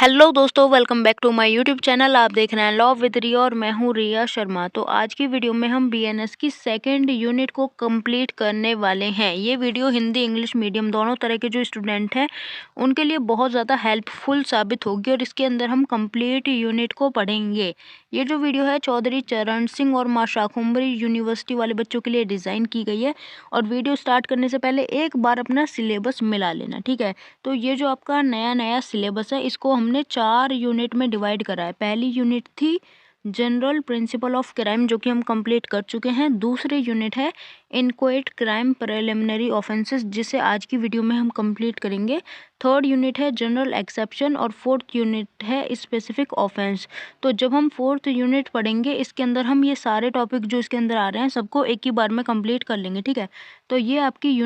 Hello दोस्तों, welcome back to my YouTube channel. आप देख रहे हैं लॉ विद रिया और मैं हूं रिया शर्मा। तो आज की वीडियो में हम बीएनएस की सेकंड यूनिट को कंप्लीट करने वाले हैं। ये वीडियो हिंदी इंग्लिश मीडियम दोनों तरह के जो स्टूडेंट हैं उनके लिए बहुत ज़्यादा हेल्पफुल साबित होगी और इसके अंदर हम कंप्लीट यूनिट को पढ़ेंगे। ये जो वीडियो है चौधरी चरण सिंह और मां शाकुंभरी यूनिवर्सिटी वाले बच्चों के लिए डिज़ाइन की गई है। और वीडियो स्टार्ट करने से पहले एक बार अपना सिलेबस मिला लेना, ठीक है। तो ये जो आपका नया सिलेबस है इसको हमने 4 यूनिट में डिवाइड करा है। पहली यूनिट थी जनरल प्रिंसिपल ऑफ क्राइम, जो कि हम कंप्लीट कर चुके हैं। दूसरी यूनिट है इनक्वाइट क्राइम प्रिलिमिनरी ऑफेंसेस, जिसे आज की वीडियो में हम कंप्लीट करेंगे। थर्ड यूनिट है जनरल एक्सेप्शन और फोर्थ यूनिट है स्पेसिफिक ऑफेंस। तो जब हम फोर्थ यूनिट पढ़ेंगे इसके अंदर हम ये सारे टॉपिक जो इसके अंदर आ रहे हैं सबको एक ही बार में कंप्लीट कर लेंगे, ठीक है। तो ये आपकी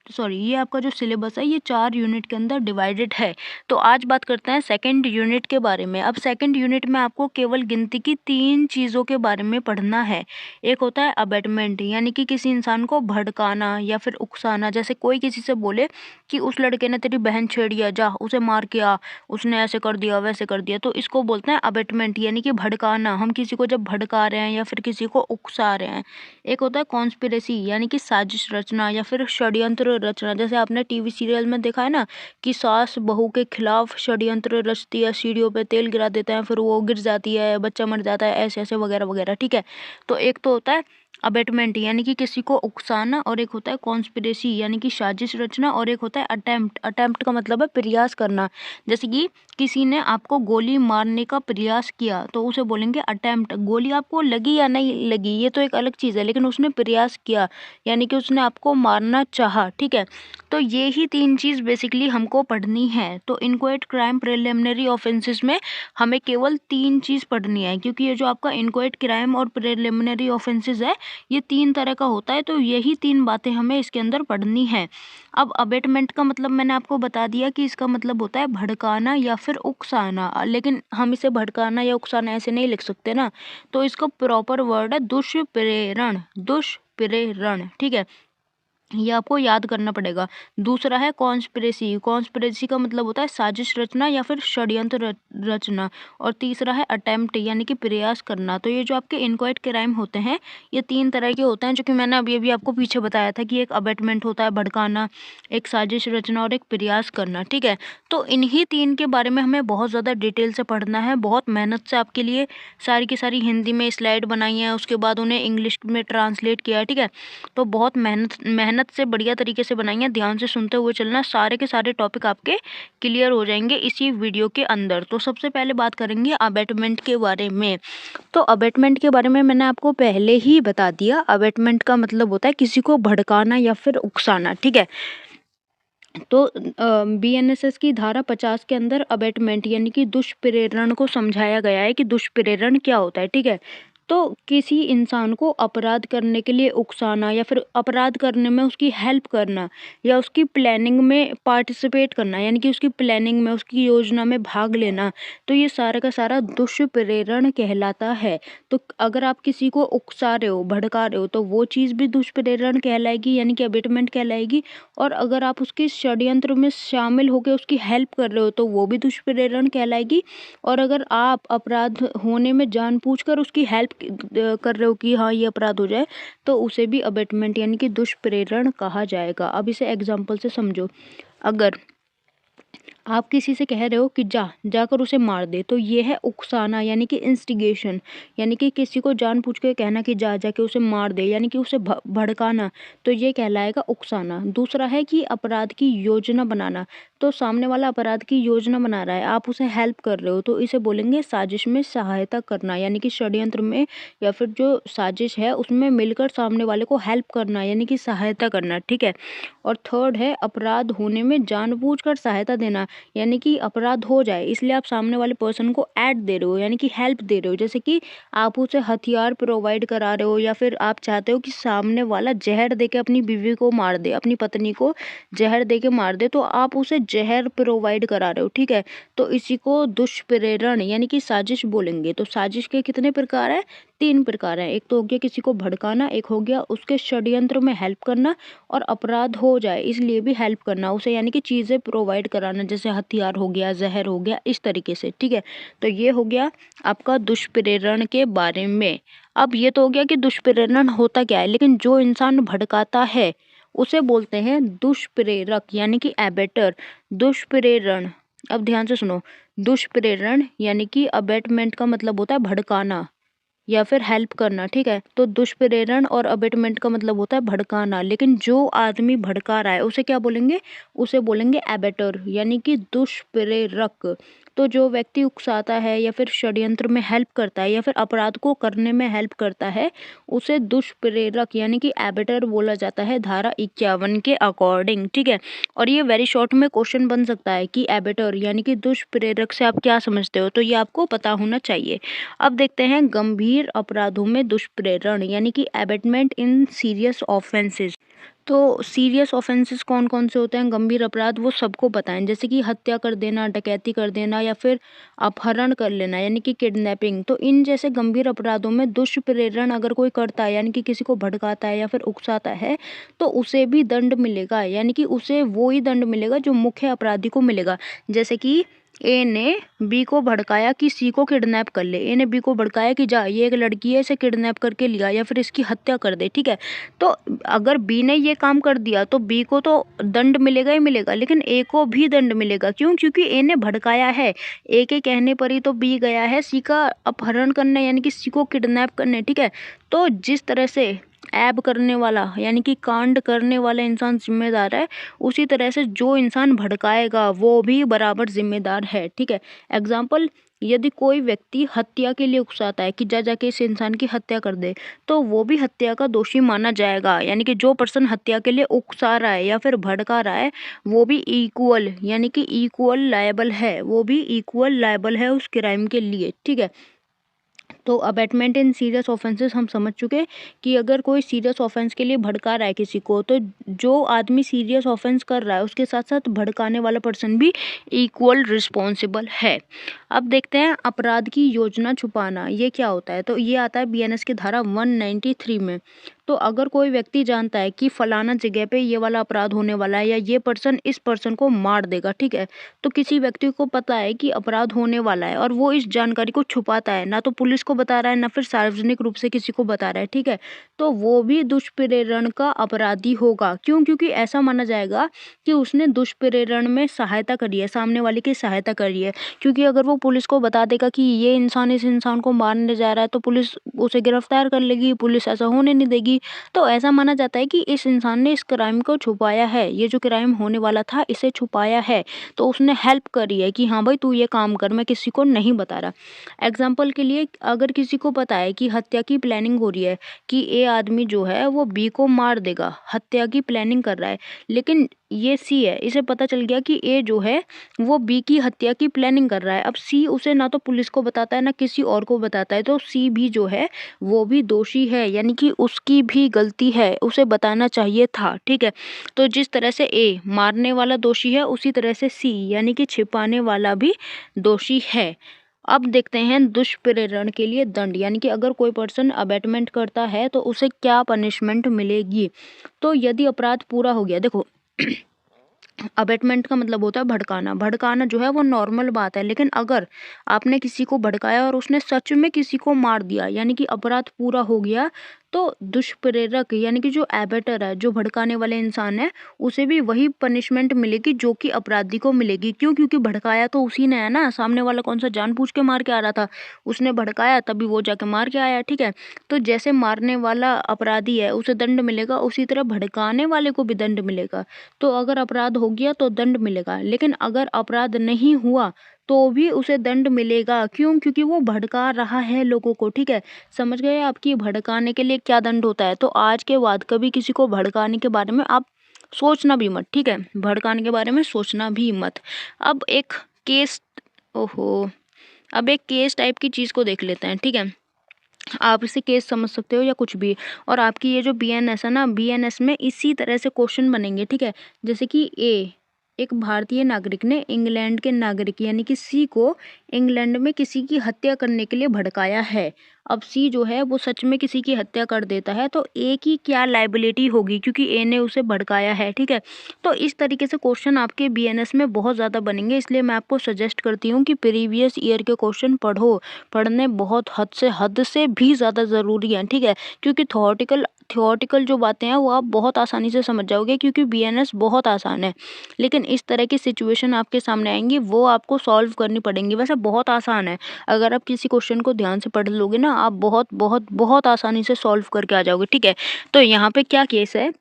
ये आपका जो सिलेबस है ये 4 यूनिट के अंदर डिवाइडेड है। तो आज बात करते हैं सेकंड यूनिट के बारे में। अब सेकंड यूनिट में आपको केवल गिनती की 3 चीज़ों के बारे में पढ़ना है। एक होता है अबेटमेंट, यानी कि किसी इंसान को भड़काना या फिर उकसाना। जैसे कोई किसी से बोले कि उस लड़के ने तेरी बहन छेड़ी है, जा उसे मार के आ, उसने ऐसे कर दिया वैसे कर दिया, तो इसको बोलते हैं अबेटमेंट, यानी कि भड़काना। हम किसी को जब भड़का रहे हैं या फिर किसी को उकसा रहे हैं। एक होता है कॉन्स्पिरेसी, यानी कि साजिश रचना या फिर षड्यंत्र रचना। जैसे आपने टीवी सीरियल में देखा है ना कि सास बहू के खिलाफ षड्यंत्र रचती है, सीढ़ियों पे तेल गिरा देते हैं, फिर वो गिर जाती है, बच्चा मर जाता है, ऐसे ऐसे वगैरह वगैरह, ठीक है। तो एक तो होता है अबेटमेंट, यानी कि किसी को उकसाना, और एक होता है कॉन्स्पिरेसी यानी कि साजिश रचना, और एक होता है अटेम्प्ट। अटेम्प्ट का मतलब है प्रयास करना। जैसे कि किसी ने आपको गोली मारने का प्रयास किया तो उसे बोलेंगे अटेम्प्ट। गोली आपको लगी या नहीं लगी ये तो एक अलग चीज़ है, लेकिन उसने प्रयास किया यानी कि उसने आपको मारना चाहा, ठीक है। तो ये ही 3 चीज़ बेसिकली हमको पढ़नी है। तो इनक्वाइट क्राइम प्रिलिमिनरी ऑफेंसेस में हमें केवल 3 चीज़ पढ़नी है, क्योंकि ये जो आपका इनक्वाइट क्राइम और प्रिलिमिनरी ऑफेंसेस है ये 3 तरह का होता है। तो यही 3 बातें हमें इसके अंदर पढ़नी है। अब अबेटमेंट का मतलब मैंने आपको बता दिया कि इसका मतलब होता है भड़काना या फिर उकसाना, लेकिन हम इसे भड़काना या उकसाना ऐसे नहीं लिख सकते ना। तो इसका प्रॉपर वर्ड है दुष्प्रेरण। दुष्प्रेरण, ठीक है, ये आपको याद करना पड़ेगा। दूसरा है कॉन्स्पिरेसी। कॉन्स्पिरेसी का मतलब होता है साजिश रचना या फिर षड्यंत्र रचना। और तीसरा है अटेम्प्ट, यानी कि प्रयास करना। तो ये जो आपके इनक्वाइट क्राइम होते हैं ये 3 तरह के होते हैं, जो कि मैंने अभी आपको पीछे बताया था कि एक अबेटमेंट होता है भड़काना, एक साजिश रचना और एक प्रयास करना, ठीक है। तो इन्हीं 3 के बारे में हमें बहुत ज़्यादा डिटेल से पढ़ना है। बहुत मेहनत से आपके लिए सारी की सारी हिंदी में स्लाइड बनाई है, उसके बाद उन्हें इंग्लिश में ट्रांसलेट किया है, ठीक है। तो बहुत मेहनत से बढ़िया तरीके से बनाई है। ध्यान से सुनते हुए चलना, सारे के सारे टॉपिक आपके क्लियर हो जाएंगे इसी वीडियो के अंदर। तो सबसे पहले बात करेंगे अबेटमेंट के बारे में। तो अबेटमेंट के बारे में मैंने आपको पहले ही बता दिया। अबेटमेंट का मतलब होता है किसी को भड़काना या फिर उकसाना, ठीक है। तो बीएनएसएस की धारा 50 के अंदर अबेटमेंट यानी कि दुष्प्रेरण को समझाया गया है कि दुष्प्रेरण क्या होता है, ठीक है। तो किसी इंसान को अपराध करने के लिए उकसाना या फिर अपराध करने में उसकी हेल्प करना या उसकी प्लानिंग में पार्टिसिपेट करना, यानी कि उसकी प्लानिंग में उसकी योजना में भाग लेना, तो ये सारा का सारा दुष्प्रेरण कहलाता है। तो अगर आप किसी को उकसा रहे हो भड़का रहे हो तो वो चीज़ भी दुष्प्रेरण कहलाएगी, यानी कि अबेटमेंट कहलाएगी। और अगर आप उसके षड्यंत्र में शामिल होकर उसकी हेल्प कर रहे हो तो वो भी दुष्प्रेरण कहलाएगी। और अगर आप अपराध होने में जानबूझकर उसकी हेल्प कर रहे हो कि हाँ ये अपराध हो जाए तो उसे भी अबेटमेंट यानी कि दुष्प्रेरण कहा जाएगा। अब इसे एग्जाम्पल से समझो। अगर आप किसी से कह रहे हो कि जाकर उसे मार दे, तो ये है उकसाना यानी कि इंस्टिगेशन, यानी कि किसी को जानबूझ के कहना कि जाके उसे मार दे, यानी कि उसे भड़काना, तो ये कहलाएगा उकसाना। दूसरा है कि अपराध की योजना बनाना। तो सामने वाला अपराध की योजना बना रहा है, आप उसे हेल्प कर रहे हो, तो इसे बोलेंगे साजिश में सहायता करना, यानी कि षड्यंत्र में या फिर जो साजिश है उसमें मिलकर सामने वाले को हेल्प करना यानी कि सहायता करना, ठीक है। और थर्ड है अपराध होने में जानबूझकर सहायता देना, यानी कि अपराध हो जाए इसलिए आप सामने वाले पर्सन को ऐड दे रहे हो यानी कि हेल्प दे रहे हो। जैसे कि आप उसे हथियार प्रोवाइड करा रहे हो या फिर आप चाहते हो कि सामने वाला जहर दे के अपनी बीवी को मार दे, अपनी पत्नी को जहर दे के मार दे, तो आप उसे जहर प्रोवाइड करा रहे हो, ठीक है, तो इसी को दुष्प्रेरण यानी कि साजिश बोलेंगे। तो साजिश के कितने प्रकार है? 3 प्रकार हैं। एक तो हो गया किसी को भड़काना, एक हो गया उसके षड्यंत्र में हेल्प करना, और अपराध हो जाए इसलिए भी हेल्प करना उसे, यानी कि चीज़ें प्रोवाइड कराना, जैसे हथियार हो गया, जहर हो गया, इस तरीके से, ठीक है। तो ये हो गया आपका दुष्प्रेरण के बारे में। अब ये तो हो गया कि दुष्प्रेरण होता क्या है, लेकिन जो इंसान भड़काता है उसे बोलते हैं दुष्प्रेरक यानी कि एबेटर। दुष्प्रेरण, अब ध्यान से सुनो, दुष्प्रेरण यानी कि अबेटमेंट का मतलब होता है भड़काना या फिर हेल्प करना, ठीक है। तो दुष्प्रेरण और अबेटमेंट का मतलब होता है भड़काना, लेकिन जो आदमी भड़का रहा है उसे क्या बोलेंगे? उसे बोलेंगे एबेटर यानी कि दुष्प्रेरक। तो जो व्यक्ति उकसाता है या फिर षड्यंत्र में हेल्प करता है या फिर अपराध को करने में हेल्प करता है उसे दुष्प्रेरक यानी कि एबेटर बोला जाता है, धारा 51 के अकॉर्डिंग, ठीक है। और ये वेरी शॉर्ट में क्वेश्चन बन सकता है कि एबेटर यानी कि दुष्प्रेरक से आप क्या समझते हो, तो ये आपको पता होना चाहिए। अब देखते हैं गंभीर अपराधों में दुष्प्रेरण यानी कि एबेटमेंट इन सीरियस ऑफेंसेस। तो सीरियस ऑफेंसेस कौन कौन से होते हैं? गंभीर अपराध वो सबको पता है, जैसे कि हत्या कर देना, डकैती कर देना या फिर अपहरण कर लेना यानी कि किडनैपिंग। तो इन जैसे गंभीर अपराधों में दुष्प्रेरण अगर कोई करता है यानी कि किसी को भड़काता है या फिर उकसाता है तो उसे भी दंड मिलेगा, यानी कि उसे वो ही दंड मिलेगा जो मुख्य अपराधी को मिलेगा। जैसे कि ए ने बी को भड़काया कि सी को किडनैप कर ले, ए ने बी को भड़काया कि जा ये एक लड़की है इसे किडनैप करके लिया या फिर इसकी हत्या कर दे, ठीक है। तो अगर बी ने ये काम कर दिया तो बी को तो दंड मिलेगा ही मिलेगा, लेकिन ए को भी दंड मिलेगा। क्यों? क्योंकि ए ने भड़काया है, ए के कहने पर ही तो बी गया है सी का अपहरण करने यानी कि सी को किडनैप करने, ठीक है। तो जिस तरह से ऐब करने वाला यानी कि कांड करने वाला इंसान जिम्मेदार है, उसी तरह से जो इंसान भड़काएगा वो भी बराबर जिम्मेदार है, ठीक है। एग्जाम्पल, यदि कोई व्यक्ति हत्या के लिए उकसाता है कि जा जाके इस इंसान की हत्या कर दे, तो वो भी हत्या का दोषी माना जाएगा। यानी कि जो पर्सन हत्या के लिए उकसा रहा है या फिर भड़का रहा है वो भी इक्वल यानी कि इक्वल लायबल है, वो भी इक्वल लायबल है उस क्राइम के लिए, ठीक है। तो अबेटमेंट इन सीरियस ऑफेंसेस हम समझ चुके कि अगर कोई सीरियस ऑफेंस के लिए भड़का रहा है किसी को, तो जो आदमी सीरियस ऑफेंस कर रहा है उसके साथ साथ भड़काने वाला पर्सन भी इक्वल रिस्पॉन्सिबल है। अब देखते हैं अपराध की योजना छुपाना ये क्या होता है। तो ये आता है बीएनएस की धारा 193 में। तो अगर कोई व्यक्ति जानता है कि फलाना जगह पे ये वाला अपराध होने वाला है या ये पर्सन इस पर्सन को मार देगा, ठीक है, तो किसी व्यक्ति को पता है कि अपराध होने वाला है और वो इस जानकारी को छुपाता है, ना तो पुलिस को बता रहा है ना फिर सार्वजनिक रूप से किसी को बता रहा है, ठीक है, तो वो भी दुष्प्रेरण का अपराधी होगा। क्यों? क्योंकि ऐसा माना जाएगा कि उसने दुष्प्रेरण में सहायता करी है, सामने वाले की सहायता करी है। क्योंकि अगर वो पुलिस को बता देगा कि ये इंसान इस इंसान को मारने जा रहा है तो पुलिस उसे गिरफ्तार कर लेगी, पुलिस ऐसा होने नहीं देगी। तो ऐसा माना जाता है कि इस इंसान ने इस क्राइम को छुपाया है, ये जो क्राइम होने वाला था इसे छुपाया है, तो उसने हेल्प करी है कि हाँ भाई तू ये काम कर, मैं किसी को नहीं बता रहा। एग्जाम्पल के लिए अगर किसी को पता है कि हत्या की प्लानिंग हो रही है कि ए आदमी जो है वो बी को मार देगा, हत्या की प्लानिंग कर रहा है, लेकिन ये सी है, इसे पता चल गया कि ए जो है वो बी की हत्या की प्लानिंग कर रहा है। अब सी उसे ना तो पुलिस को बताता है ना किसी और को बताता है, तो सी भी जो है वो भी दोषी है, यानी कि उसकी भी गलती है, उसे बताना चाहिए था, ठीक है। तो जिस तरह से ए मारने वाला दोषी है उसी तरह से सी यानी कि छिपाने वाला भी दोषी है। अब देखते हैं दुष्प्रेरण के लिए दंड, यानी कि अगर कोई पर्सन अबेटमेंट करता है तो उसे क्या पनिशमेंट मिलेगी। तो यदि अपराध पूरा हो गया, देखो अबेटमेंट का मतलब होता है भड़काना। भड़काना जो है वो नॉर्मल बात है, लेकिन अगर आपने किसी को भड़काया और उसने सच में किसी को मार दिया यानी कि अपराध पूरा हो गया, तो दुष्प्रेरक यानी कि जो एबेटर है, जो भड़काने वाले इंसान है, उसे भी वही पनिशमेंट मिलेगी जो कि अपराधी को मिलेगी। क्यों? क्योंकि भड़काया तो उसी ने है ना, सामने वाला कौन सा जानबूझ के मार के आ रहा था, उसने भड़काया तभी वो जाके मार के आया, ठीक है। तो जैसे मारने वाला अपराधी है उसे दंड मिलेगा, उसी तरह भड़काने वाले को भी दंड मिलेगा। तो अगर अपराध हो गया तो दंड मिलेगा, लेकिन अगर अपराध नहीं हुआ तो भी उसे दंड मिलेगा। क्यों? क्योंकि वो भड़का रहा है लोगों को, ठीक है। समझ गए आपकी भड़काने के लिए क्या दंड होता है। तो आज के बाद कभी किसी को भड़काने के बारे में आप सोचना भी मत, ठीक है, भड़काने के बारे में सोचना भी मत। अब एक केस ओहो अब एक केस टाइप की चीज़ को देख लेते हैं, ठीक है। आप इसे केस समझ सकते हो या कुछ भी। और आपकी ये जो बीएनएस है ना, बीएनएस में इसी तरह से क्वेश्चन बनेंगे, ठीक है। जैसे कि ए एक भारतीय नागरिक ने इंग्लैंड के नागरिक यानी कि सी को इंग्लैंड में किसी की हत्या करने के लिए भड़काया है। अब सी जो है वो सच में किसी की हत्या कर देता है तो ए की क्या लायबिलिटी होगी, क्योंकि ए ने उसे भड़काया है। ठीक है, तो इस तरीके से क्वेश्चन आपके बीएनएस में बहुत ज़्यादा बनेंगे, इसलिए मैं आपको सजेस्ट करती हूँ कि प्रीवियस ईयर के क्वेश्चन पढ़ो। पढ़ने बहुत हद से भी ज़्यादा ज़रूरी है। ठीक है, क्योंकि थ्योरेटिकल जो बातें हैं वो आप बहुत आसानी से समझ जाओगे, क्योंकि बीएनएस बहुत आसान है। लेकिन इस तरह की सिचुएशन आपके सामने आएंगी वो आपको सॉल्व करनी पड़ेंगी। वैसे बहुत आसान है, अगर आप किसी क्वेश्चन को ध्यान से पढ़ लोगे ना आप बहुत बहुत बहुत आसानी से सॉल्व करके आ जाओगे। ठीक है, तो यहाँ पे क्या केस है,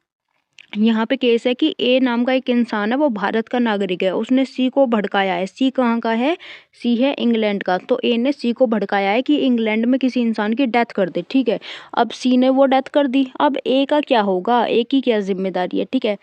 यहाँ पे केस है कि ए नाम का एक इंसान है, वो भारत का नागरिक है, उसने सी को भड़काया है। सी कहाँ का है, सी है इंग्लैंड का। तो ए ने सी को भड़काया है कि इंग्लैंड में किसी इंसान की डेथ कर दे। ठीक है, अब सी ने वो डेथ कर दी, अब ए का क्या होगा, ए की क्या जिम्मेदारी है। ठीक है,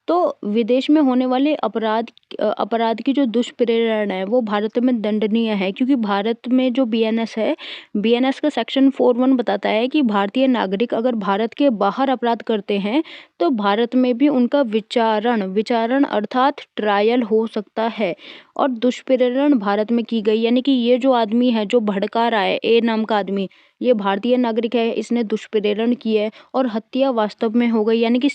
तो विदेश में होने वाले अपराध की जो दुष्प्रेरण है वो भारत में दंडनीय है, क्योंकि भारत में जो बीएनएस है, बीएनएस का सेक्शन 4(1) बताता है कि भारतीय नागरिक अगर भारत के बाहर अपराध करते हैं तो भारत में भी उनका विचारण अर्थात ट्रायल हो सकता है। और दुष्प्रेरण भारत में की गई, यानी कि ये जो आदमी है जो भड़का रहा है, ए नाम का आदमी, ये भारतीय नागरिक है, इसने दुष्प्रेरण की है और हत्या वास्तव में हो गई, यानी कि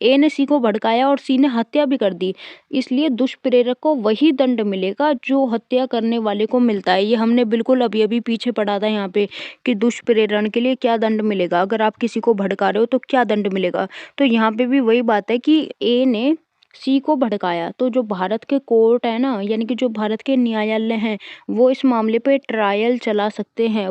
ए ने सी को भड़काया और सी ने हत्या भी कर दी। इसलिए दुष्प्रेरक को वही दंड मिलेगा जो हत्या करने वाले को मिलता है। ये हमने बिल्कुल अभी अभी पीछे पढ़ा था यहाँ पे कि दुष्प्रेरण के लिए क्या दंड मिलेगा, अगर आप किसी को भड़का रहे हो तो क्या दंड मिलेगा। तो यहाँ पे भी वही बात है कि ए ने सी को भड़काया, तो जो भारत के कोर्ट है ना, यानी कि जो भारत के न्यायालय हैं, वो इस मामले पे ट्रायल चला सकते हैं,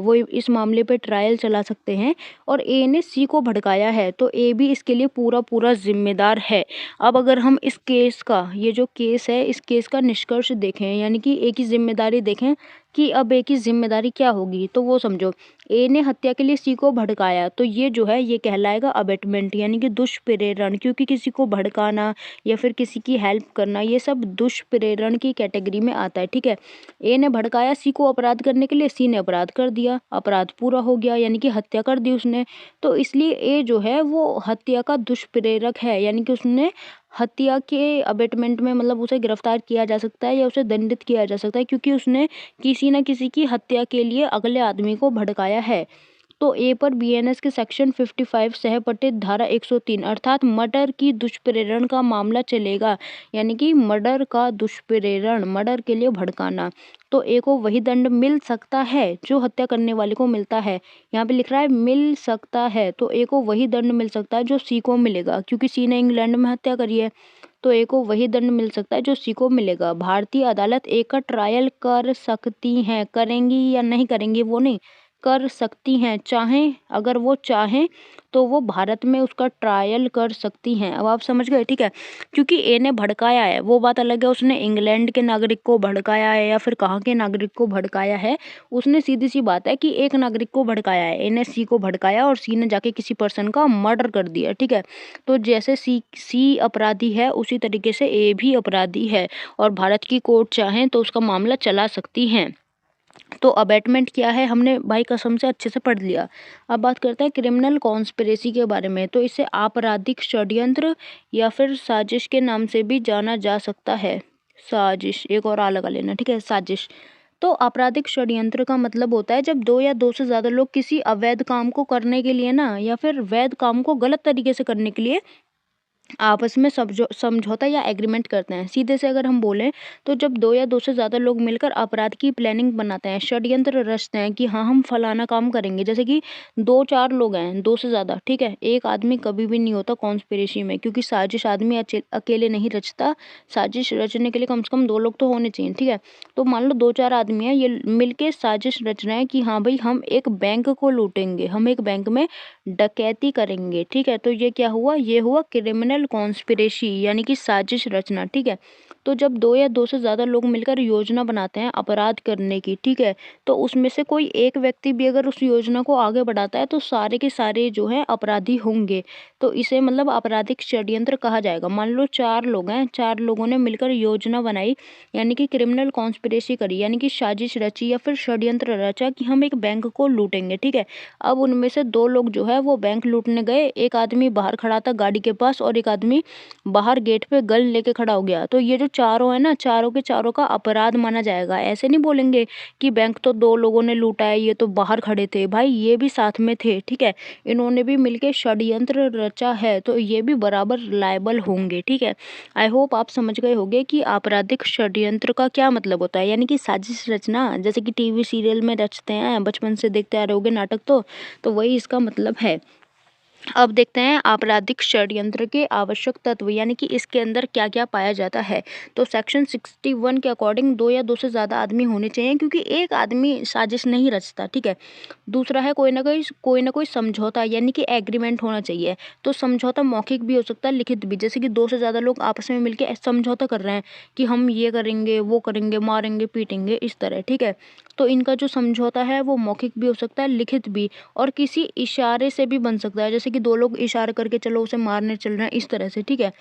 और ए ने सी को भड़काया है तो ए भी इसके लिए पूरा पूरा जिम्मेदार है। अब अगर हम इस केस का, ये जो केस है, इस केस का निष्कर्ष देखें, यानी कि ए की जिम्मेदारी देखें कि अब ए की जिम्मेदारी क्या होगी, तो वो समझो, ए ने हत्या के लिए सी को भड़काया तो ये जो है ये कहलाएगा अबेटमेंट, यानी कि दुष्प्रेरण, क्योंकि किसी को भड़काना या फिर किसी की हेल्प करना ये सब दुष्प्रेरण की कैटेगरी में आता है। ठीक है, ए ने भड़काया सी को अपराध करने के लिए, सी ने अपराध कर दिया, अपराध पूरा हो गया, यानी कि हत्या कर दी उसने। तो इसलिए ए जो है वो हत्या का दुष्प्रेरक है, यानी कि उसने हत्या के अबेटमेंट में, मतलब उसे गिरफ्तार किया जा सकता है या उसे दंडित किया जा सकता है, क्योंकि उसने किसी न किसी की हत्या के लिए अगले आदमी को भड़काया है। तो ए पर बीएनएस के सेक्शन 55 सहपठित धारा 103 अर्थात मर्डर की दुष्प्रेरण का मामला चलेगा, यानी कि मर्डर का दुष्प्रेरण, मर्डर के लिए भड़काना। तो ए को वही दंड मिल सकता है जो हत्या करने वाले को मिलता है। यहाँ पे लिख रहा है मिल सकता है, तो ए को वही दंड मिल सकता है जो सी को मिलेगा, क्योंकि सी ने इंग्लैंड में हत्या करी है, तो ए को वही दंड मिल सकता है जो सी को मिलेगा। भारतीय अदालत ए का ट्रायल कर सकती हैं, करेंगी या नहीं करेंगी वो नहीं, कर सकती हैं, चाहें, अगर वो चाहें तो वो भारत में उसका ट्रायल कर सकती हैं। अब आप समझ गए। ठीक है, क्योंकि ए ने भड़काया है वो बात अलग है, उसने इंग्लैंड के नागरिक को भड़काया है या फिर कहाँ के नागरिक को भड़काया है, उसने सीधी सी बात है कि एक नागरिक को भड़काया है, ए ने सी को भड़काया और सी ने जाके किसी पर्सन का मर्डर कर दिया। ठीक है, तो जैसे सी अपराधी है उसी तरीके से ए भी अपराधी है और भारत की कोर्ट चाहें तो उसका मामला चला सकती हैं। तो अबेटमेंट क्या है हमने भाई कसम से अच्छे से पढ़ लिया। अब बात करते हैं क्रिमिनल कॉन्स्पिरेसी के बारे में। तो इसे आपराधिक षड्यंत्र या फिर साजिश के नाम से भी जाना जा सकता है। साजिश एक और आ लगा लेना, ठीक है, साजिश। तो आपराधिक षड्यंत्र का मतलब होता है जब दो या दो से ज्यादा लोग किसी अवैध काम को करने के लिए ना, या फिर वैध काम को गलत तरीके से करने के लिए आपस में समझौता या एग्रीमेंट करते हैं। सीधे से अगर हम बोलें तो जब दो या दो से ज़्यादा लोग मिलकर अपराध की प्लानिंग बनाते हैं, षड्यंत्र रचते हैं कि हाँ हम फलाना काम करेंगे, जैसे कि 2-4 लोग हैं, 2 से ज़्यादा, ठीक है, एक आदमी कभी भी नहीं होता कॉन्स्पिरेसी में, क्योंकि साजिश आदमी अकेले नहीं रचता, साजिश रचने के लिए कम से कम 2 लोग तो होने चाहिए। ठीक है, तो मान लो 2-4 आदमी हैं, ये मिलके साजिश रच रहे हैं कि हाँ भाई हम एक बैंक को लूटेंगे, हम एक बैंक में डकैती करेंगे। ठीक है, तो ये क्या हुआ, ये हुआ क्रिमिनल कॉन्स्पिरेसी, यानी कि साजिश रचना। ठीक है, तो जब 2 या 2 से ज़्यादा लोग मिलकर योजना बनाते हैं अपराध करने की, ठीक है, तो उसमें से कोई एक व्यक्ति भी अगर उस योजना को आगे बढ़ाता है तो सारे के सारे जो हैं अपराधी होंगे, तो इसे मतलब आपराधिक षड्यंत्र कहा जाएगा। मान लो 4 लोग हैं, 4 लोगों ने मिलकर योजना बनाई, यानी कि क्रिमिनल कॉन्स्पिरेसी करी, यानी कि साजिश रची या फिर षड्यंत्र रचा कि हम एक बैंक को लूटेंगे। ठीक है, अब उनमें से 2 लोग जो है वो बैंक लूटने गए, एक आदमी बाहर खड़ा था गाड़ी के पास और एक आदमी बाहर गेट पे गन लेके खड़ा हो गया। तो ये जो चारों है ना, चारों के चारों का अपराध माना जाएगा। ऐसे नहीं बोलेंगे कि बैंक तो 2 लोगों ने लूटा है, ये तो बाहर खड़े थे। भाई ये भी साथ में थे, ठीक है, इन्होंने भी मिलके षड्यंत्र रचा है, तो ये भी बराबर लायबल होंगे, ठीक है। आई होप आप समझ गए होंगे कि आपराधिक षड्यंत्र का क्या मतलब होता है, यानी कि साजिश रचना, जैसे कि टीवी सीरियल में रचते हैं, बचपन से देखते आ रहे होगे नाटक, तो वही इसका मतलब है। अब देखते हैं आपराधिक षड्यंत्र के आवश्यक तत्व, यानी कि इसके अंदर क्या क्या पाया जाता है। तो सेक्शन 61 के अकॉर्डिंग 2 या 2 से ज़्यादा आदमी होने चाहिए, क्योंकि एक आदमी साजिश नहीं रचता, ठीक है। दूसरा है कोई ना कोई समझौता, यानी कि एग्रीमेंट होना चाहिए। तो समझौता मौखिक भी हो सकता है, लिखित भी, जैसे कि 2 से ज़्यादा लोग आपस में मिलकर समझौता कर रहे हैं कि हम ये करेंगे, वो करेंगे, मारेंगे, पीटेंगे, इस तरह, ठीक है। तो इनका जो समझौता है वो मौखिक भी हो सकता है, लिखित भी, और किसी इशारे से भी बन सकता है, जैसे कि 2 लोग इशारा करके चलो उसे मारने चल रहे हैं, इस तरह से, ठीक है।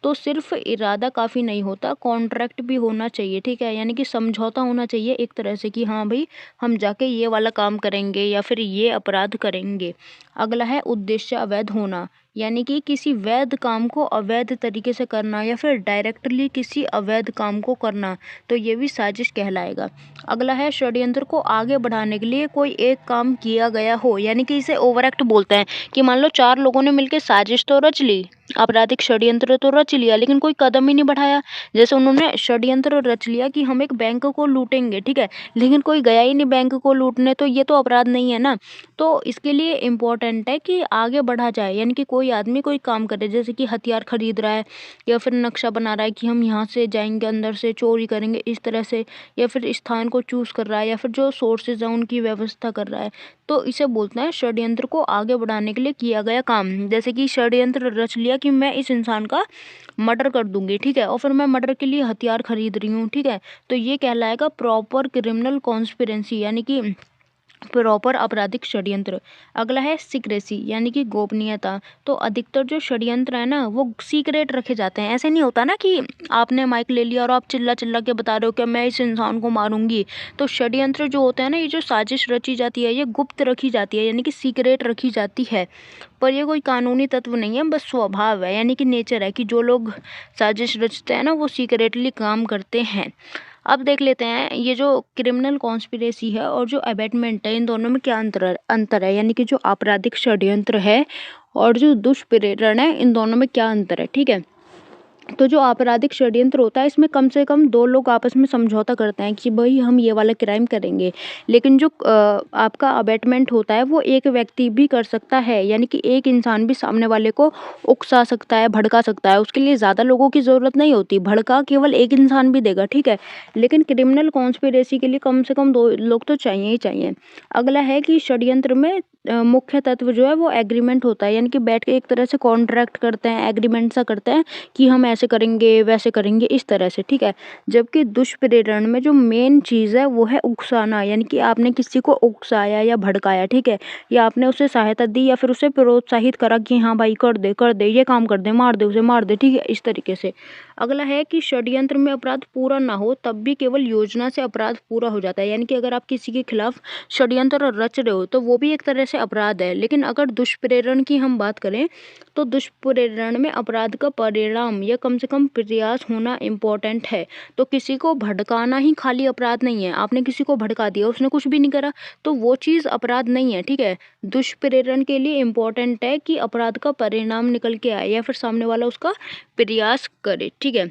तो सिर्फ इरादा काफ़ी नहीं होता, कॉन्ट्रैक्ट भी होना चाहिए, ठीक है, यानी कि समझौता होना चाहिए एक तरह से कि हाँ भाई हम जाके ये वाला काम करेंगे या फिर ये अपराध करेंगे। अगला है उद्देश्य अवैध होना, यानी कि किसी वैध काम को अवैध तरीके से करना या फिर डायरेक्टली किसी अवैध काम को करना, तो ये भी साजिश कहलाएगा। अगला है षड्यंत्र को आगे बढ़ाने के लिए कोई एक काम किया गया हो, यानी कि इसे ओवर एक्ट बोलते हैं, कि मान लो 4 लोगों ने मिलकर साजिश तो रच ली, आपराधिक षड्यंत्र तो रच लिया, लेकिन कोई कदम ही नहीं बढ़ाया। जैसे उन्होंने षड्यंत्र रच लिया कि हम एक बैंक को लूटेंगे, ठीक है, लेकिन कोई गया ही नहीं बैंक को लूटने, तो ये तो अपराध नहीं है ना। तो इसके लिए इम्पोर्टेंट है कि आगे बढ़ा जाए, यानी कि कोई आदमी कोई काम करे, जैसे कि हथियार खरीद रहा है या फिर नक्शा बना रहा है कि हम यहाँ से जाएंगे, अंदर से चोरी करेंगे, इस तरह से, या फिर स्थान को चूज कर रहा है, या फिर जो सोर्सेज है उनकी व्यवस्था कर रहा है, तो इसे बोलते हैं षड्यंत्र को आगे बढ़ाने के लिए किया गया काम। जैसे कि षड्यंत्र रच लिया कि मैं इस इंसान का मर्डर कर दूंगी, ठीक है, और फिर मैं मर्डर के लिए हथियार खरीद रही हूँ, ठीक है, तो ये कहलाएगा प्रॉपर क्रिमिनल कॉन्स्पिरेंसी, यानी कि प्रॉपर आपराधिक षड्यंत्र। अगला है सीक्रेसी, यानी कि गोपनीयता। तो अधिकतर जो षड्यंत्र है ना वो सीक्रेट रखे जाते हैं। ऐसे नहीं होता ना कि आपने माइक ले लिया और आप चिल्ला चिल्ला के बता रहे हो कि मैं इस इंसान को मारूंगी। तो षड्यंत्र जो होता है ना, ये जो साजिश रची जाती है ये गुप्त रखी जाती है, यानी कि सीक्रेट रखी जाती है। पर ये कोई कानूनी तत्व नहीं है, बस स्वभाव है, यानी कि नेचर है कि जो लोग साजिश रचते हैं ना वो सीक्रेटली काम करते हैं। अब देख लेते हैं ये जो क्रिमिनल कॉन्स्पिरेसी है और जो अबेटमेंट है, इन दोनों में क्या अंतर है, यानी कि जो आपराधिक षड्यंत्र है और जो दुष्प्रेरण है, इन दोनों में क्या अंतर है, ठीक है। तो जो आपराधिक षड्यंत्र होता है इसमें कम से कम 2 लोग आपस में समझौता करते हैं कि भाई हम ये वाला क्राइम करेंगे। लेकिन जो आपका अबेटमेंट होता है वो एक व्यक्ति भी कर सकता है, यानी कि एक इंसान भी सामने वाले को उकसा सकता है, भड़का सकता है, उसके लिए ज़्यादा लोगों की ज़रूरत नहीं होती, भड़का केवल एक इंसान भी देगा, ठीक है। लेकिन क्रिमिनल कॉन्स्पिरेसी के लिए कम से कम 2 लोग तो चाहिए ही चाहिए। अगला है कि षड्यंत्र में मुख्य तत्व जो है वो एग्रीमेंट होता है, यानी कि बैठ के एक तरह से कॉन्ट्रैक्ट करते हैं, एग्रीमेंट सा करते हैं कि हम ऐसे करेंगे वैसे करेंगे, इस तरह से, ठीक है। जबकि दुष्प्रेरण में जो मेन चीज़ है वो है उकसाना, यानी कि आपने किसी को उकसाया या भड़काया, ठीक है, या आपने उसे सहायता दी या फिर उसे प्रोत्साहित करा कि हाँ भाई कर दे ये काम कर दे, मार दे उसे, मार दे, ठीक है, इस तरीके से। अगला है कि षड्यंत्र में अपराध पूरा ना हो तब भी केवल योजना से अपराध पूरा हो जाता है, यानी कि अगर आप किसी के खिलाफ षड्यंत्र रच रहे हो तो वो भी एक तरह से अपराध है। लेकिन अगर दुष्प्रेरण की हम बात करें तो दुष्प्रेरण में अपराध का परिणाम या कम से कम प्रयास होना इम्पोर्टेंट है। तो किसी को भड़काना ही खाली अपराध नहीं है, आपने किसी को भड़का दिया, उसने कुछ भी नहीं करा तो वो चीज़ अपराध नहीं है, ठीक है। दुष्प्रेरण के लिए इम्पोर्टेंट है कि अपराध का परिणाम निकल के आए या फिर सामने वाला उसका प्रयास करे, ठीक है।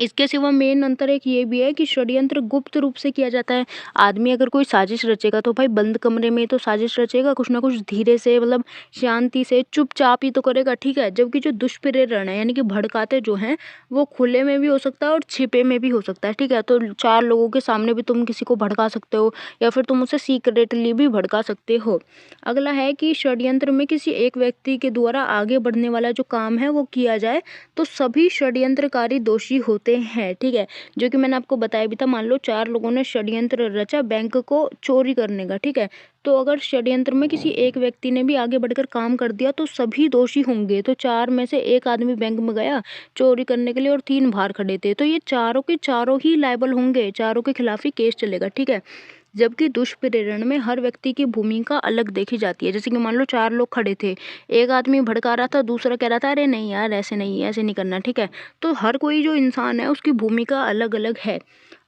इसके सिवा मेन अंतर एक ये भी है कि षड्यंत्र गुप्त रूप से किया जाता है। आदमी अगर कोई साजिश रचेगा तो भाई बंद कमरे में तो साजिश रचेगा, कुछ ना कुछ धीरे से, मतलब शांति से, चुपचाप ही तो करेगा, ठीक है। जबकि जो दुष्प्रेरण है, यानी कि भड़काते जो हैं, वो खुले में भी हो सकता है और छिपे में भी हो सकता है, ठीक है। तो 4 लोगों के सामने भी तुम किसी को भड़का सकते हो या फिर तुम उसे सीक्रेटली भी भड़का सकते हो। अगला है कि षड्यंत्र में किसी एक व्यक्ति के द्वारा आगे बढ़ने वाला जो काम है वो किया जाए तो सभी षड्यंत्रकारी दोषी होते हैं, ठीक है। जो कि मैंने आपको बताया भी था, मान लो 4 लोगों ने षड्यंत्र रचा बैंक को चोरी करने का, ठीक है। तो अगर षड्यंत्र में किसी एक व्यक्ति ने भी आगे बढ़कर काम कर दिया तो सभी दोषी होंगे। तो 4 में से एक आदमी बैंक में गया चोरी करने के लिए और 3 बाहर खड़े थे, तो ये चारों के चारों ही लायबल होंगे, चारों के खिलाफ ही केस चलेगा, ठीक है। जबकि दुष्प्रेरण में हर व्यक्ति की भूमिका अलग देखी जाती है। जैसे कि मान लो 4 लोग खड़े थे, एक आदमी भड़का रहा था, दूसरा कह रहा था अरे नहीं यार ऐसे नहीं, ऐसे नहीं करना, ठीक है। तो हर कोई जो इंसान है उसकी भूमिका अलग अलग है।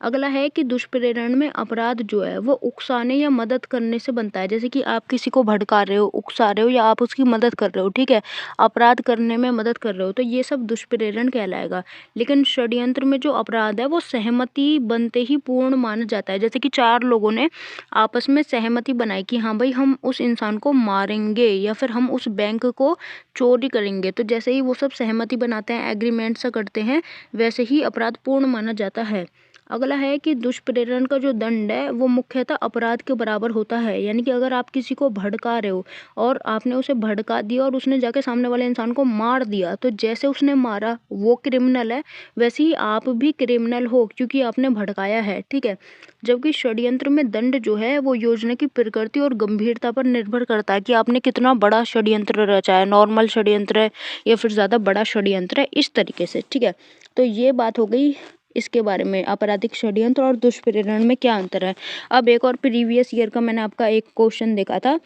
अगला है कि दुष्प्रेरण में अपराध जो है वो उकसाने या मदद करने से बनता है। जैसे कि आप किसी को भड़का रहे हो, उकसा रहे हो या आप उसकी मदद कर रहे हो, ठीक है, अपराध करने में मदद कर रहे हो, तो ये सब दुष्प्रेरण कहलाएगा। लेकिन षड्यंत्र में जो अपराध है वो सहमति बनते ही पूर्ण माना जाता है। जैसे कि 4 लोगों ने आपस में सहमति बनाई कि हाँ भाई हम उस इंसान को मारेंगे या फिर हम उस बैंक को चोरी करेंगे, तो जैसे ही वो सब सहमति बनाते हैं, एग्रीमेंट सा करते हैं, वैसे ही अपराध पूर्ण माना जाता है। अगला है कि दुष्प्रेरण का जो दंड है वो मुख्यतः अपराध के बराबर होता है। यानी कि अगर आप किसी को भड़का रहे हो और आपने उसे भड़का दिया और उसने जाके सामने वाले इंसान को मार दिया, तो जैसे उसने मारा वो क्रिमिनल है, वैसे ही आप भी क्रिमिनल हो क्योंकि आपने भड़काया है, ठीक है। जबकि षड्यंत्र में दंड जो है वो योजना की प्रकृति और गंभीरता पर निर्भर करता है कि आपने कितना बड़ा षड्यंत्र रचा है, नॉर्मल षड्यंत्र है या फिर ज़्यादा बड़ा षड्यंत्र है, इस तरीके से, ठीक है। तो ये बात हो गई इसके बारे में, आपराधिक षड्यंत्र और दुष्प्रेरण में क्या अंतर है। अब एक और प्रीवियस ईयर का मैंने आपका एक क्वेश्चन देखा था,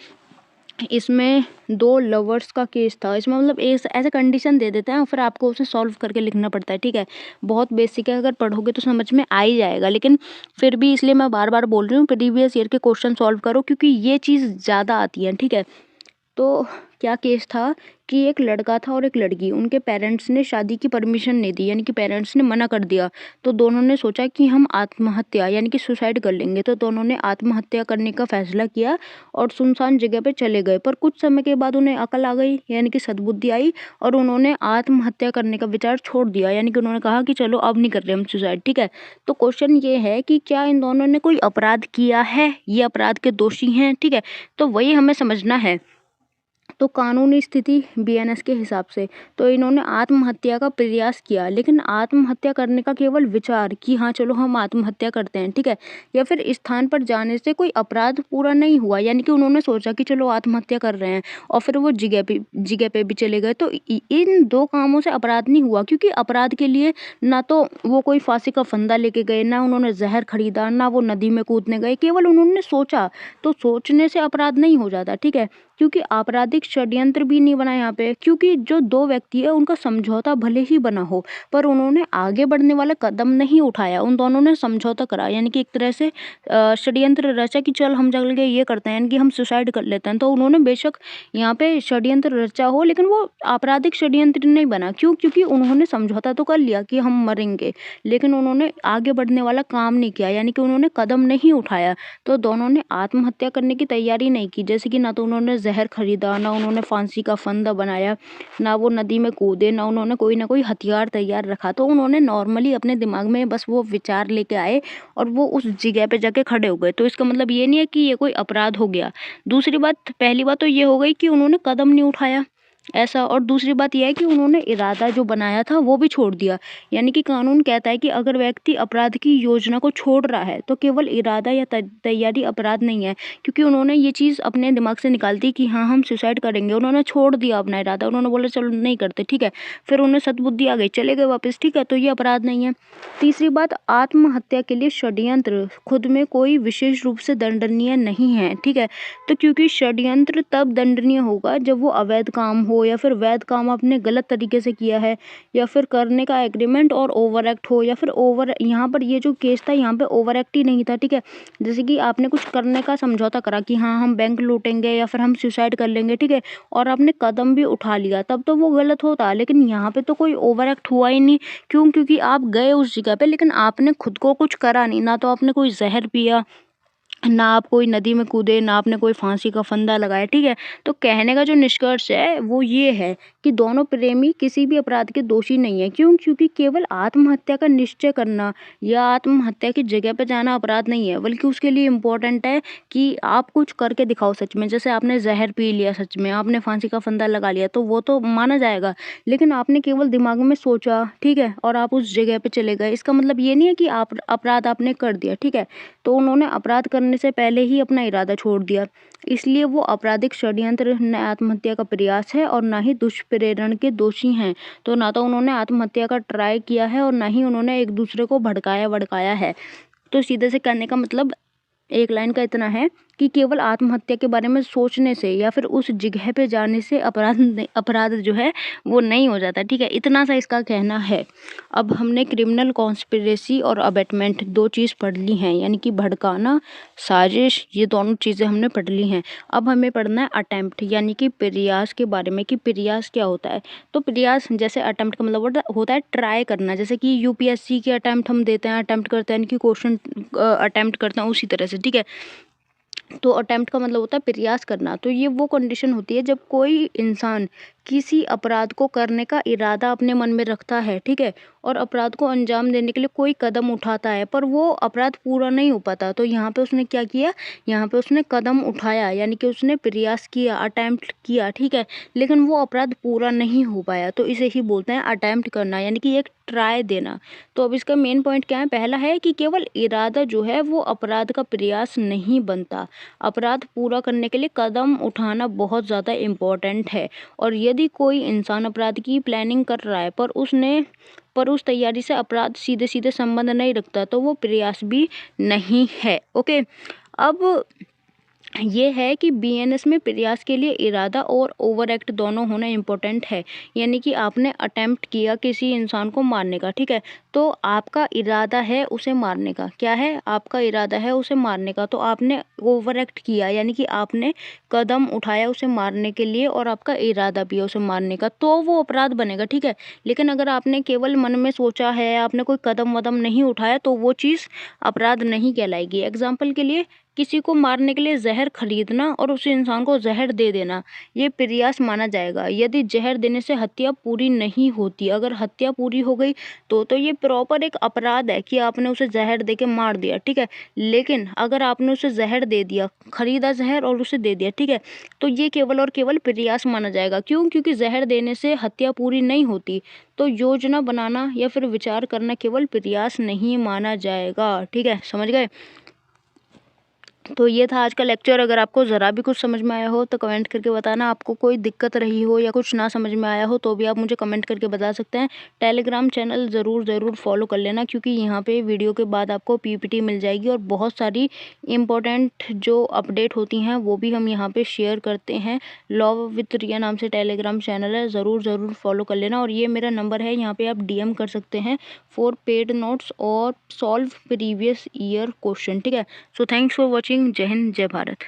इसमें 2 लवर्स का केस था। इसमें मतलब ऐसे कंडीशन दे देते हैं और फिर आपको उसे सॉल्व करके लिखना पड़ता है, ठीक है। बहुत बेसिक है, अगर पढ़ोगे तो समझ में आ ही जाएगा, लेकिन फिर भी इसलिए मैं बार बार बोल रही हूँ प्रीवियस ईयर के क्वेश्चन सॉल्व करो क्योंकि ये चीज़ ज़्यादा आती है, ठीक है। तो क्या केस था कि एक लड़का था और एक लड़की, उनके पेरेंट्स ने शादी की परमिशन नहीं दी, यानी कि पेरेंट्स ने मना कर दिया। तो दोनों ने सोचा कि हम आत्महत्या यानी कि सुसाइड कर लेंगे, तो दोनों ने आत्महत्या करने का फैसला किया और सुनसान जगह पे चले गए। पर कुछ समय के बाद उन्हें अकल आ गई, यानी कि सद्बुद्धि आई और उन्होंने आत्महत्या करने का विचार छोड़ दिया, यानी कि उन्होंने कहा कि चलो अब नहीं कर रहे हम सुसाइड, ठीक है। तो क्वेश्चन ये है कि क्या इन दोनों ने कोई अपराध किया है, ये अपराध के दोषी हैं, ठीक है। तो वही हमें समझना है। तो कानूनी स्थिति बीएनएस के हिसाब से तो इन्होंने आत्महत्या का प्रयास किया, लेकिन आत्महत्या करने का केवल विचार कि हाँ चलो हम आत्महत्या करते हैं, ठीक है, या फिर स्थान पर जाने से कोई अपराध पूरा नहीं हुआ, यानी कि उन्होंने सोचा कि चलो आत्महत्या कर रहे हैं और फिर वो जगह पे भी चले गए, तो इन 2 कामों से अपराध नहीं हुआ। क्योंकि अपराध के लिए ना तो वो कोई फांसी का फंदा लेके गए, ना उन्होंने जहर खरीदा, ना वो नदी में कूदने गए, केवल उन्होंने सोचा। तो सोचने से अपराध नहीं हो जाता, ठीक है। क्योंकि आपराधिक षड्यंत्र भी नहीं बना यहाँ पे, क्योंकि जो 2 व्यक्ति है उनका समझौता भले ही बना हो पर उन्होंने आगे बढ़ने वाला कदम नहीं उठाया, उन दोनों ने समझौता करा, यानी कि एक तरह से षड्यंत्र रचा कि चल हम चल के ये करते हैं, यानी कि हम सुसाइड कर लेते हैं। तो उन्होंने बेशक यहाँ पे षड्यंत्र रचा हो लेकिन वो आपराधिक षड्यंत्र नहीं बना। क्यों? क्योंकि उन्होंने समझौता तो कर लिया कि हम मरेंगे, लेकिन उन्होंने आगे बढ़ने वाला काम नहीं किया, यानी कि उन्होंने कदम नहीं उठाया। तो दोनों ने आत्महत्या करने की तैयारी नहीं की, जैसे कि ना तो उन्होंने जहर खरीदा, ना उन्होंने फांसी का फंदा बनाया, ना वो नदी में कूदे, ना उन्होंने कोई ना कोई हथियार तैयार रखा। तो उन्होंने नॉर्मली अपने दिमाग में बस वो विचार लेके आए और वो उस जगह पे जाके खड़े हो गए। तो इसका मतलब ये नहीं है कि ये कोई अपराध हो गया। दूसरी बात, पहली बात तो ये हो गई कि उन्होंने कदम नहीं उठाया ऐसा, और दूसरी बात यह है कि उन्होंने इरादा जो बनाया था वो भी छोड़ दिया। यानी कि कानून कहता है कि अगर व्यक्ति अपराध की योजना को छोड़ रहा है तो केवल इरादा या तैयारी अपराध नहीं है, क्योंकि उन्होंने ये चीज़ अपने दिमाग से निकाल दी कि हाँ हम सुसाइड करेंगे, उन्होंने छोड़ दिया अपना इरादा, उन्होंने बोला चलो नहीं करते, ठीक है, फिर उन्हें सद्बुद्धि आ गई, चले गए वापस, ठीक है, तो ये अपराध नहीं है। तीसरी बात, आत्महत्या के लिए षड्यंत्र खुद में कोई विशेष रूप से दंडनीय नहीं है, ठीक है। तो क्योंकि षड्यंत्र तब दंडनीय होगा जब वो अवैध काम हो या फिर वैध काम आपने गलत तरीके से किया है, या फिर करने का एग्रीमेंट और ओवर एक्ट हो, या फिर ओवर, यहाँ पर ये जो केस था यहाँ पे ओवर एक्ट ही नहीं था, ठीक है। जैसे कि आपने कुछ करने का समझौता करा कि हाँ हम बैंक लूटेंगे या फिर हम सुसाइड कर लेंगे, ठीक है, और आपने कदम भी उठा लिया, तब तो वो गलत होता। लेकिन यहाँ पे तो कोई ओवर एक्ट हुआ ही नहीं। क्यों? क्योंकि आप गए उस जगह पे लेकिन आपने खुद को कुछ करा नहीं, ना तो आपने कोई जहर पिया, ना आप कोई नदी में कूदे, ना आपने कोई फांसी का फंदा लगाया, ठीक है। तो कहने का जो निष्कर्ष है वो ये है कि दोनों प्रेमी किसी भी अपराध के दोषी नहीं है। क्यों? क्योंकि केवल आत्महत्या का निश्चय करना या आत्महत्या की जगह पे जाना अपराध नहीं है, बल्कि उसके लिए इम्पोर्टेंट है कि आप कुछ करके दिखाओ सच में। जैसे आपने जहर पी लिया, सच में आपने फांसी का फंदा लगा लिया, तो वो तो माना जाएगा, लेकिन आपने केवल दिमाग में सोचा, ठीक है, और आप उस जगह पे चले गए, इसका मतलब ये नहीं है कि आप अपराध आपने कर दिया, ठीक है। तो उन्होंने अपराध करने से पहले ही अपना इरादा छोड़ दिया, इसलिए वो आपराधिक षड्यंत्र न आत्महत्या का प्रयास है और ना ही दुष्प्रेरण के दोषी हैं। तो ना तो उन्होंने आत्महत्या का ट्राई किया है और ना ही उन्होंने एक दूसरे को भड़काया है। तो सीधे से कहने का मतलब एक लाइन का इतना है कि केवल आत्महत्या के बारे में सोचने से या फिर उस जगह पे जाने से अपराध जो है वो नहीं हो जाता, ठीक है। इतना सा इसका कहना है। अब हमने क्रिमिनल कॉन्स्पिरेसी और अबेटमेंट 2 चीज़ पढ़ ली हैं, यानी कि भड़काना, साजिश, ये दोनों चीज़ें हमने पढ़ ली हैं। अब हमें पढ़ना है अटेम्प्ट, यानी कि प्रयास के बारे में कि प्रयास क्या होता है। तो प्रयास जैसे अटेम्प्ट का मतलब होता है ट्राई करना, जैसे कि यूपीएससी के अटेम्प्ट हम देते हैं, अटेम्प्ट करते हैं, यानी कि क्वेश्चन अटेम्प्ट करते हैं, उसी तरह से, ठीक है। तो अटेम्प्ट का मतलब होता है प्रयास करना। तो ये वो कंडीशन होती है जब कोई इंसान किसी अपराध को करने का इरादा अपने मन में रखता है, ठीक है, और अपराध को अंजाम देने के लिए कोई कदम उठाता है, पर वो अपराध पूरा नहीं हो पाता। तो यहाँ पे उसने क्या किया, यहाँ पे उसने कदम उठाया, यानी कि उसने प्रयास किया, अटेम्प्ट किया, ठीक है, लेकिन वो अपराध पूरा नहीं हो पाया। तो इसे ही बोलते हैं अटेम्प्ट करना, यानी कि एक ट्राई देना। तो अब इसका मेन पॉइंट क्या है, पहला है कि केवल इरादा जो है वो अपराध का प्रयास नहीं बनता। अपराध पूरा करने के लिए कदम उठाना बहुत ज़्यादा इम्पोर्टेंट है। और यदि कोई इंसान अपराध की प्लानिंग कर रहा है पर उस तैयारी से अपराध सीधे सीधे संबंध नहीं रखता, तो वो प्रयास भी नहीं है। ओके, अब ये है कि बीएनएस में प्रयास के लिए इरादा और ओवर एक्ट दोनों होना इम्पोर्टेंट है। यानी कि आपने अटेम्प्ट किया किसी इंसान को मारने का, ठीक है, तो आपका इरादा है उसे मारने का। क्या है, आपका इरादा है उसे मारने का, तो आपने ओवर एक्ट किया, यानी कि आपने कदम उठाया उसे मारने के लिए और आपका इरादा भी है उसे मारने का, तो वो अपराध बनेगा, ठीक है। लेकिन अगर आपने केवल मन में सोचा है, आपने कोई कदम वदम नहीं उठाया, तो वो चीज़ अपराध नहीं कहलाएगी। एग्जाम्पल के लिए, किसी को मारने के लिए जहर खरीदना और उस इंसान को जहर दे देना, ये प्रयास माना जाएगा यदि जहर देने से हत्या पूरी नहीं होती। अगर हत्या पूरी हो गई तो ये प्रॉपर एक अपराध है कि आपने उसे जहर दे के मार दिया, ठीक है। लेकिन अगर आपने उसे जहर दे दिया, खरीदा जहर और उसे दे दिया, ठीक है, तो ये केवल और केवल प्रयास माना जाएगा। क्यों? क्योंकि जहर देने से हत्या पूरी नहीं होती। तो योजना बनाना या फिर विचार करना केवल प्रयास नहीं माना जाएगा, ठीक है, समझ गए। तो ये था आज का लेक्चर। अगर आपको ज़रा भी कुछ समझ में आया हो तो कमेंट करके बताना। आपको कोई दिक्कत रही हो या कुछ ना समझ में आया हो तो भी आप मुझे कमेंट करके बता सकते हैं। टेलीग्राम चैनल ज़रूर फॉलो कर लेना, क्योंकि यहाँ पे वीडियो के बाद आपको पीपीटी मिल जाएगी और बहुत सारी इम्पोर्टेंट जो अपडेट होती हैं वो भी हम यहाँ पर शेयर करते हैं। लॉ विथ रिया नाम से टेलीग्राम चैनल है, ज़रूर फॉलो कर लेना। और ये मेरा नंबर है, यहाँ पर आप DM कर सकते हैं फॉर पेड नोट्स और सॉल्व प्रीवियस ईयर क्वेश्चन, ठीक है। So thanks for watching. जय हिंद, जय भारत।